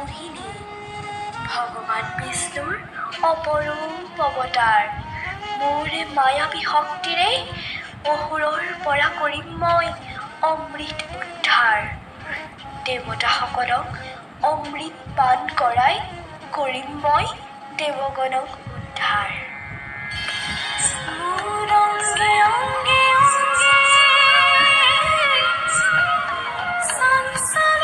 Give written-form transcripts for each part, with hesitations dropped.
মোহিনী ভগৱান বিষ্ণুৰ অপৰূপ অৱতাৰ মোৰে মায়াবী শক্তিৰে অসুৰৰ পৰা কৰিম মই অমৃত উদ্ধাৰ দেৱতাসকলক অমৃত পান কৰাই কৰিম মই দেৱগণক উদ্ধাৰ মোৰ অংগে অংগে অংগে সংসাৰ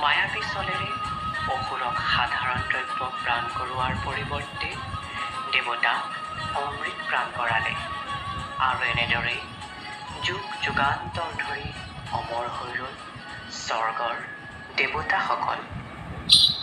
মায়াবী চলেৰে অসুৰক সাধাৰণ দ্ৰব্য প্ৰাণ কৰোৱাৰ পৰিৱৰ্তে দেৱতা অমৃত প্ৰাণ কৰালে আৰু এনেদৰেই যুগ যুগান্তৰ ধৰি অমৰ হৈ ৰ'ল স্বৰ্গৰ দেৱতাসকল।